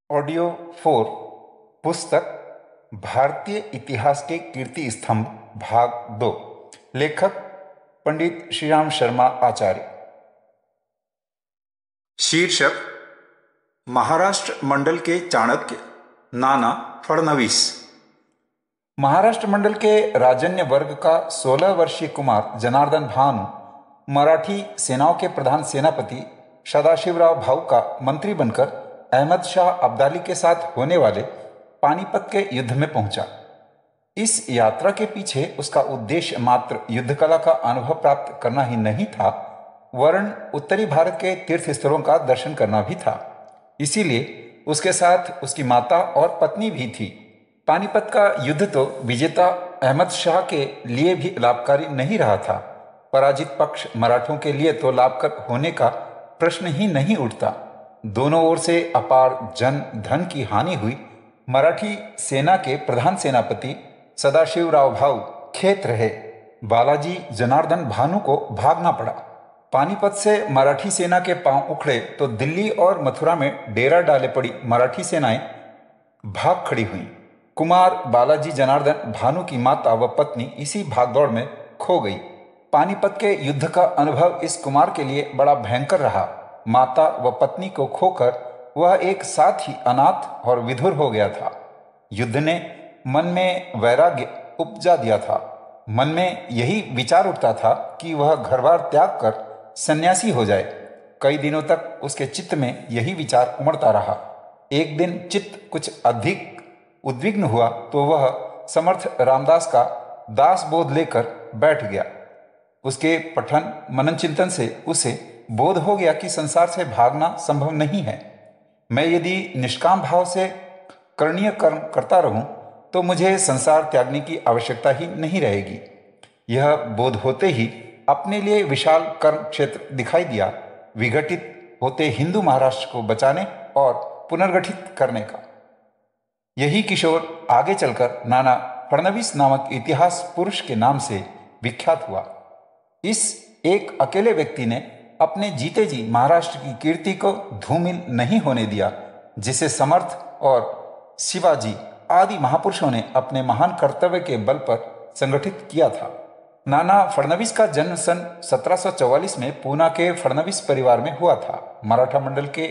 Audio 4 पुस्तक भारतीय इतिहास के कीर्ति स्तंभ भाग 2। लेखक पंडित श्रीराम शर्मा आचार्य। शीर्षक महाराष्ट्र मंडल के चाणक्य नाना फडणवीस। महाराष्ट्र मंडल के राजन्य वर्ग का 16 वर्षीय कुमार जनार्दन भानु मराठी सेनाओं के प्रधान सेनापति सदाशिवराव भाऊ का मंत्री बनकर अहमद शाह अब्दाली के साथ होने वाले पानीपत के युद्ध में पहुंचा। इस यात्रा के पीछे उसका उद्देश्य मात्र युद्ध कला का अनुभव प्राप्त करना ही नहीं था, वरन उत्तरी भारत के तीर्थ स्थलों का दर्शन करना भी था। इसीलिए उसके साथ उसकी माता और पत्नी भी थी। पानीपत का युद्ध तो विजेता अहमद शाह के लिए भी लाभकारी नहीं रहा था। पराजित पक्ष मराठों के लिए तो लाभकर होने का प्रश्न ही नहीं उठता। दोनों ओर से अपार जन धन की हानि हुई। मराठी सेना के प्रधान सेनापति सदाशिवराव भाऊ खेत रहे। बालाजी जनार्दन भानु को भागना पड़ा। पानीपत से मराठी सेना के पांव उखड़े तो दिल्ली और मथुरा में डेरा डाले पड़ी मराठी सेनाएं भाग खड़ी हुईं। कुमार बालाजी जनार्दन भानु की माता व पत्नी इसी भागदौड़ में खो गई। पानीपत के युद्ध का अनुभव इस कुमार के लिए बड़ा भयंकर रहा। माता व पत्नी को खोकर वह एक साथ ही अनाथ और विधुर हो गया था। युद्ध ने मन में वैराग्य उपजा दिया था। मन में यही विचार उठता था कि वह घरबार त्याग कर सन्यासी हो जाए। कई दिनों तक उसके चित्त में यही विचार उमड़ता रहा। एक दिन चित्त कुछ अधिक उद्विग्न हुआ तो वह समर्थ रामदास का दास बोध लेकर बैठ गया। उसके पठन मनन चिंतन से उसे बोध हो गया कि संसार से भागना संभव नहीं है। मैं यदि निष्काम भाव से करणीय कर्म करता रहूं तो मुझे संसार त्यागने की आवश्यकता ही नहीं रहेगी। यह बोध होते ही अपने लिए विशाल कर्म क्षेत्र दिखाई दिया, विघटित होते हिंदू महाराष्ट्र को बचाने और पुनर्गठित करने का। यही किशोर आगे चलकर नाना फडणवीस नामक इतिहास पुरुष के नाम से विख्यात हुआ। इस एक अकेले व्यक्ति ने अपने जीते जी महाराष्ट्र की कीर्ति को धूमिल नहीं होने दिया, जिसे समर्थ और शिवाजी आदि महापुरुषों ने अपने महान कर्तव्य के बल पर संगठित किया था। नाना फडणवीस का जन्म सन 1744 में पूना के फडणवीस परिवार में हुआ था। मराठा मंडल के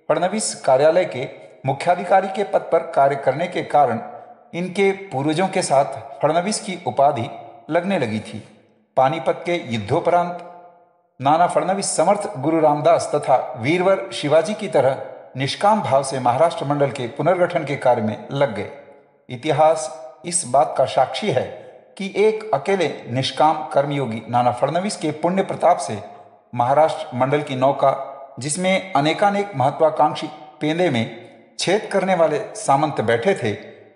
फडणवीस कार्यालय के मुख्याधिकारी के पद पर कार्य करने के कारण इनके पूर्वजों के साथ फडणवीस की उपाधि लगने लगी थी। पानीपत के युद्धोपरांत नाना फडणवीस समर्थ गुरु रामदास तथा वीरवर शिवाजी की तरह निष्काम भाव से महाराष्ट्र मंडल के पुनर्गठन के कार्य में लग गए। इतिहास इस बात का साक्षी है कि एक अकेले निष्काम कर्मयोगी नाना फडणवीस के पुण्य प्रताप से महाराष्ट्र मंडल की नौका, जिसमें अनेकानेक महत्वाकांक्षी पेंदे में छेद करने वाले सामंत बैठे थे,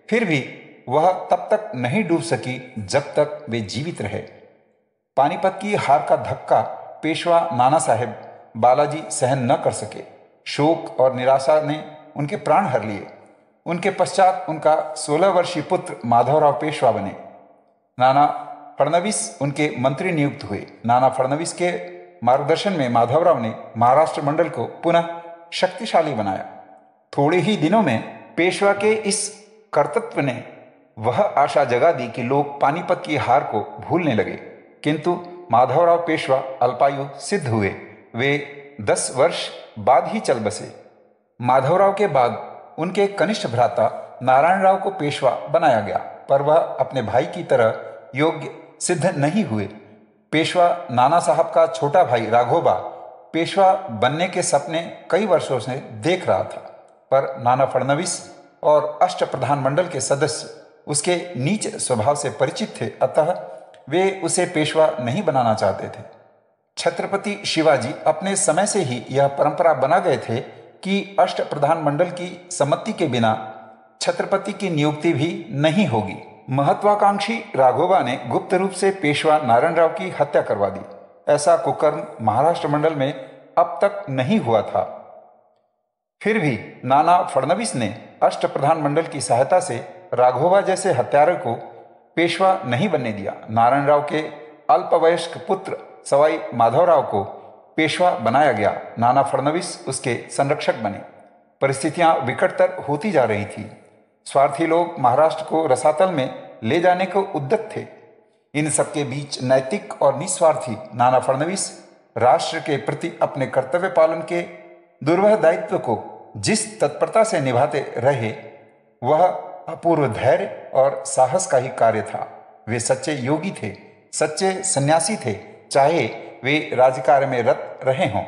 फिर भी वह तब तक नहीं डूब सकी जब तक वे जीवित रहे। पानीपत की हार का धक्का पेशवा नाना साहेब बालाजी सहन न कर सके। शोक और निराशा ने उनके प्राण हर लिए। उनके पश्चात उनका 16 वर्षीय पुत्र माधवराव पेशवा बने। नाना फडणवीस उनके मंत्री नियुक्त हुए। नाना फडणवीस के मार्गदर्शन में माधवराव ने महाराष्ट्र मंडल को पुनः शक्तिशाली बनाया। थोड़े ही दिनों में पेशवा के इस कर्तृत्व ने वह आशा जगा दी कि लोग पानीपत की हार को भूलने लगे। किंतु माधवराव पेशवा अल्पायु सिद्ध हुए। वे 10 वर्ष बाद ही चल बसे। माधवराव के बाद उनके कनिष्ठ भ्राता नारायणराव को पेशवा बनाया गया, पर वह अपने भाई की तरह योग्य सिद्ध नहीं हुए। पेशवा नाना साहब का छोटा भाई राघोबा पेशवा बनने के सपने कई वर्षों से देख रहा था, पर नाना फडणवीस और अष्टप्रधान मंडल के सदस्य उसके नीच स्वभाव से परिचित थे, अतः वे उसे पेशवा नहीं बनाना चाहते थे। छत्रपति शिवाजी अपने समय से ही यह परंपरा बना गए थे कि अष्टप्रधान मंडल की सम्मति के बिना छत्रपति की नियुक्ति भी नहीं होगी। महत्वाकांक्षी राघोबा ने गुप्त रूप से पेशवा नारायणराव की हत्या करवा दी। ऐसा कुकर्म महाराष्ट्र मंडल में अब तक नहीं हुआ था। फिर भी नाना फडणवीस ने अष्टप्रधान मंडल की सहायता से राघोबा जैसे हत्यारे को पेशवा नहीं बनने दिया। नारायणराव के अल्पवयस्क पुत्र सवाई माधवराव को पेशवा बनाया गया। नाना फडणवीस उसके संरक्षक बने। परिस्थितियां विकटतर होती जा रही थी। स्वार्थी लोग महाराष्ट्र को रसातल में ले जाने को उद्यत थे। इन सबके बीच नैतिक और निस्वार्थी नाना फडणवीस राष्ट्र के प्रति अपने कर्तव्य पालन के दुर्वह दायित्व को जिस तत्परता से निभाते रहे, वह अपूर्व धैर्य और साहस का ही कार्य था। वे सच्चे योगी थे, सच्चे सन्यासी थे, चाहे वे राजकार्य में रत रहे हों।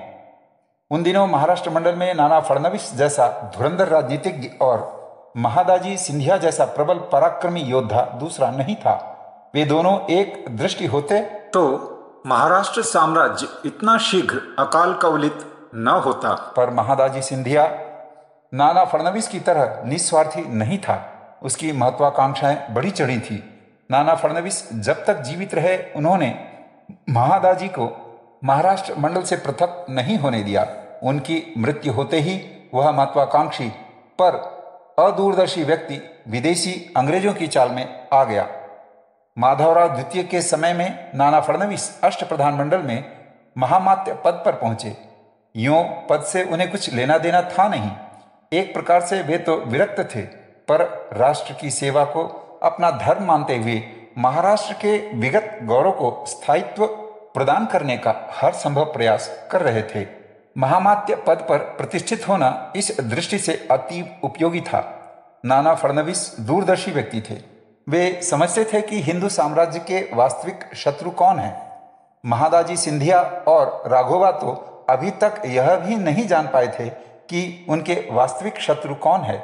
उन दिनों महाराष्ट्र मंडल में नाना फडणवीस जैसा धुरंधर राजनीतिज्ञ और महादाजी सिंधिया जैसा प्रबल पराक्रमी योद्धा दूसरा नहीं था। वे दोनों एक दृष्टि होते तो महाराष्ट्र साम्राज्य इतना शीघ्र अकाल कवलित न होता। पर महादाजी सिंधिया नाना फडणवीस की तरह निस्वार्थी नहीं था। उसकी महत्वाकांक्षाएं बढ़ी चढ़ी थी। नाना फडणवीस जब तक जीवित रहे, उन्होंने महादाजी को महाराष्ट्र मंडल से पृथक नहीं होने दिया। उनकी मृत्यु होते ही वह महत्वाकांक्षी पर अदूरदर्शी व्यक्ति विदेशी अंग्रेजों की चाल में आ गया। माधवराव द्वितीय के समय में नाना फडणवीस अष्ट प्रधानमंडल में महामात्य पद पर पहुंचे। यूं पद से उन्हें कुछ लेना देना था नहीं। एक प्रकार से वे तो विरक्त थे, पर राष्ट्र की सेवा को अपना धर्म मानते हुए महाराष्ट्र के विगत गौरव को स्थायित्व प्रदान करने का हर संभव प्रयास कर रहे थे। महामात्य पद पर प्रतिष्ठित होना इस दृष्टि से अति उपयोगी था। नाना फडणवीस दूरदर्शी व्यक्ति थे। वे समझते थे कि हिंदू साम्राज्य के वास्तविक शत्रु कौन है। महादाजी सिंधिया और राघोबा तो अभी तक यह भी नहीं जान पाए थे कि उनके वास्तविक शत्रु कौन है।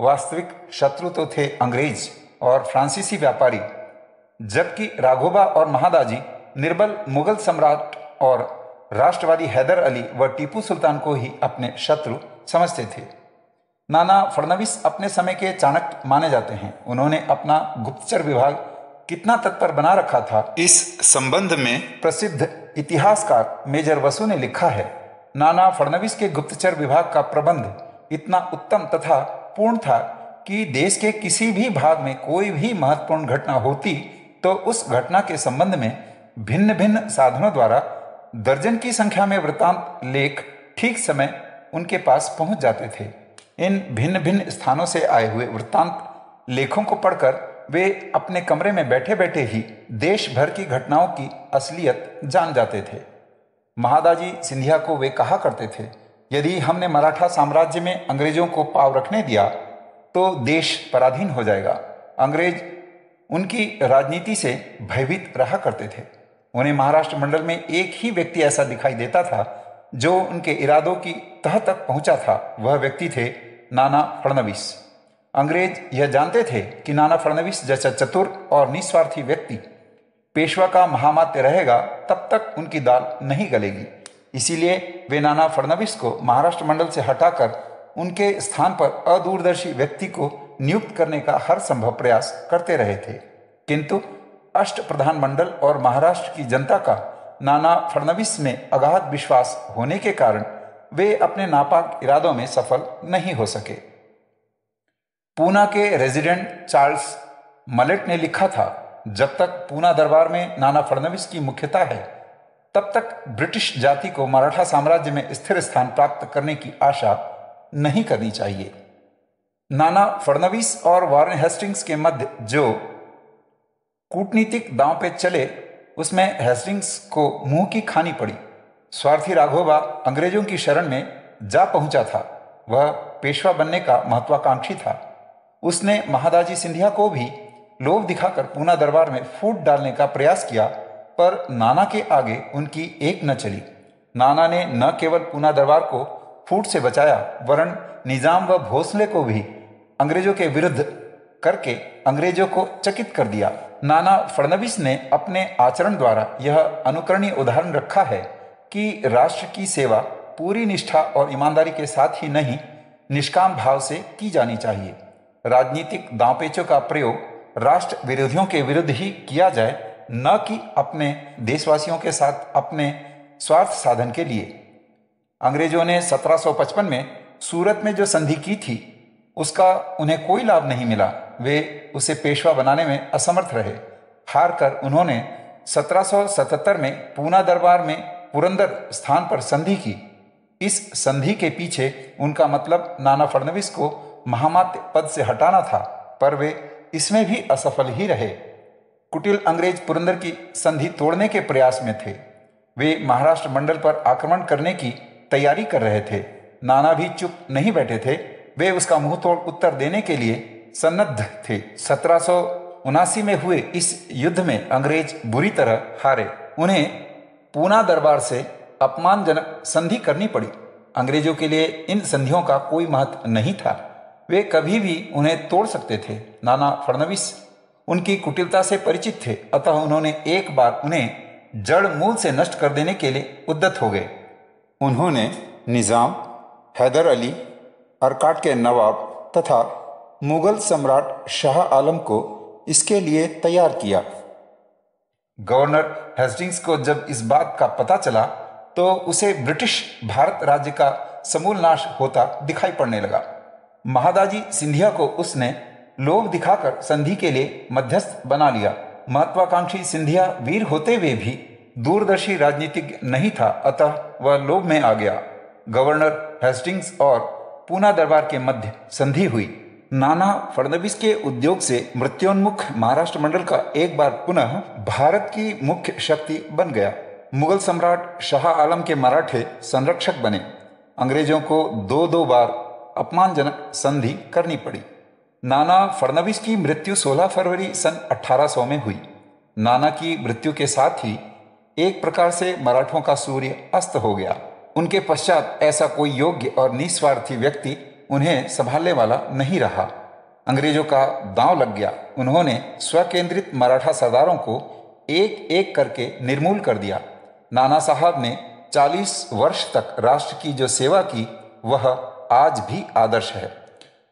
वास्तविक शत्रु तो थे अंग्रेज और फ्रांसीसी व्यापारी, जबकि राघोबा और महादाजी निर्बल मुगल सम्राट और राष्ट्रवादी हैदर अली व टीपू सुल्तान को ही अपने शत्रु समझते थे। नाना फडणवीस अपने समय के चाणक्य माने जाते हैं। उन्होंने अपना गुप्तचर विभाग कितना तत्पर बना रखा था, इस संबंध में प्रसिद्ध इतिहासकार मेजर वसु ने लिखा है। नाना फडणवीस के गुप्तचर विभाग का प्रबंध इतना उत्तम तथा पूर्ण था कि देश के किसी भी भाग में कोई भी महत्वपूर्ण घटना होती तो उस घटना के संबंध में भिन्न भिन्न साधनों द्वारा दर्जन की संख्या में वृत्तांत लेख ठीक समय उनके पास पहुंच जाते थे। इन भिन्न भिन्न स्थानों से आए हुए वृत्तांत लेखों को पढ़कर वे अपने कमरे में बैठे बैठे ही देश भर की घटनाओं की असलियत जान जाते थे। महादाजी सिंधिया को वे कहा करते थे, यदि हमने मराठा साम्राज्य में अंग्रेजों को पांव रखने दिया तो देश पराधीन हो जाएगा। अंग्रेज उनकी राजनीति से भयभीत रहा करते थे। उन्हें महाराष्ट्र मंडल में एक ही व्यक्ति ऐसा दिखाई देता था जो उनके इरादों की तह तक पहुंचा था। वह व्यक्ति थे नाना फडणवीस। अंग्रेज यह जानते थे कि नाना फडणवीस जैसा चतुर और निस्वार्थी व्यक्ति पेशवा का महामात्य रहेगा, तब तक उनकी दाल नहीं गलेगी। इसीलिए वे नाना फडणवीस को महाराष्ट्र मंडल से हटाकर उनके स्थान पर अदूरदर्शी व्यक्ति को नियुक्त करने का हर संभव प्रयास करते रहे थे। किंतु अष्ट प्रधानमंडल और महाराष्ट्र की जनता का नाना फडणवीस में अगाध विश्वास होने के कारण वे अपने नापाक इरादों में सफल नहीं हो सके। पूना के रेजिडेंट चार्ल्स मलेट ने लिखा था, जब तक पूना दरबार में नाना फडणवीस की मुख्यता है, तब तक ब्रिटिश जाति को मराठा साम्राज्य में स्थिर स्थान प्राप्त करने की आशा नहीं करनी चाहिए। नाना फडणवीस और वारेन हेस्टिंग्स के मध्य जो कूटनीतिक दांव पे चले, उसमें हेस्टिंग्स को मुंह की खानी पड़ी। स्वार्थी राघोबा अंग्रेजों की शरण में जा पहुंचा था। वह पेशवा बनने का महत्वाकांक्षी था। उसने महादाजी सिंधिया को भी लोभ दिखाकर पूना दरबार में फूट डालने का प्रयास किया, पर नाना के आगे उनकी एक न चली। नाना ने न केवल पूना दरबार को फूट से बचाया, वरन निजाम व भोसले को भी अंग्रेजों के विरुद्ध करके अंग्रेजों को चकित कर दिया। नाना फडणवीस ने अपने आचरण द्वारा यह अनुकरणीय उदाहरण रखा है कि राष्ट्र की सेवा पूरी निष्ठा और ईमानदारी के साथ ही नहीं, निष्काम भाव से की जानी चाहिए। राजनीतिक दांवपेचों का प्रयोग राष्ट्र विरोधियों के विरुद्ध ही किया जाए, न कि अपने देशवासियों के साथ अपने स्वार्थ साधन के लिए। अंग्रेजों ने 1755 में सूरत में जो संधि की थी, उसका उन्हें कोई लाभ नहीं मिला। वे उसे पेशवा बनाने में असमर्थ रहे। हार कर उन्होंने 1777 में पूना दरबार में पुरंदर स्थान पर संधि की। इस संधि के पीछे उनका मतलब नाना फडणवीस को महामात्य पद से हटाना था, पर वे इसमें भी असफल ही रहे। कुटिल अंग्रेज पुरंदर की संधि तोड़ने के प्रयास में थे। वे महाराष्ट्र मंडल पर आक्रमण करने की तैयारी कर रहे थे। नाना भी चुप नहीं बैठे थे, वे उसका मुंहतोड़ उत्तर देने के लिए सन्नद्ध थे। 1779 में हुए इस युद्ध में अंग्रेज बुरी तरह हारे। उन्हें पूना दरबार से अपमानजनक संधि करनी पड़ी। अंग्रेजों के लिए इन संधियों का कोई महत्व नहीं था, वे कभी भी उन्हें तोड़ सकते थे। नाना फडणवीस उनकी कुटिलता से परिचित थे, अतः उन्होंने एक बार उन्हें जड़ मूल से नष्ट कर देने के लिए उद्यत हो गए। उन्होंने निज़ाम, हैदर अली, अर्काट के नवाब तथा मुगल सम्राट शाह आलम को इसके लिए तैयार किया। गवर्नर हेस्टिंग्स को जब इस बात का पता चला तो उसे ब्रिटिश भारत राज्य का समूल नाश होता दिखाई पड़ने लगा। महादाजी सिंधिया को उसने लोभ दिखाकर संधि के लिए मध्यस्थ बना लिया। महत्वाकांक्षी सिंधिया वीर होते हुए भी दूरदर्शी राजनीतिज्ञ नहीं था, अतः वह लोभ में आ गया। गवर्नर हेस्टिंग्स और पूना दरबार के मध्य संधि हुई। नाना फडणवीस के उद्योग से मृत्योन्मुख महाराष्ट्र मंडल का एक बार पुनः भारत की मुख्य शक्ति बन गया। मुगल सम्राट शाह आलम के मराठे संरक्षक बने। अंग्रेजों को दो बार अपमानजनक संधि करनी पड़ी। नाना फडणवीस की मृत्यु 16 फरवरी सन 1800 में हुई। नाना की मृत्यु के साथ ही एक प्रकार से मराठों का सूर्य अस्त हो गया। उनके पश्चात ऐसा कोई योग्य और निस्वार्थी व्यक्ति उन्हें संभालने वाला नहीं रहा। अंग्रेजों का दांव लग गया। उन्होंने स्वकेंद्रित मराठा सरदारों को एक एक करके निर्मूल कर दिया। नाना साहब ने 40 वर्ष तक राष्ट्र की जो सेवा की वह आज भी आदर्श है।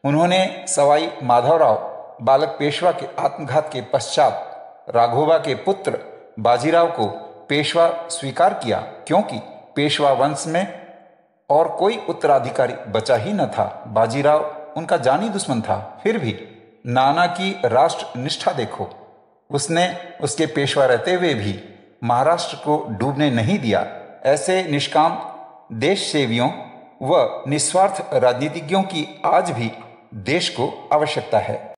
उन्होंने सवाई माधवराव बालक पेशवा के आत्मघात के पश्चात राघोबा के पुत्र बाजीराव को पेशवा स्वीकार किया, क्योंकि पेशवा वंश में और कोई उत्तराधिकारी बचा ही न था। बाजीराव उनका जानी दुश्मन था, फिर भी नाना की राष्ट्र निष्ठा देखो। उसने उसके पेशवा रहते हुए भी महाराष्ट्र को डूबने नहीं दिया। ऐसे निष्काम देश सेवियों व निस्वार्थ राजनीतिज्ञों की आज भी देश को आवश्यकता है।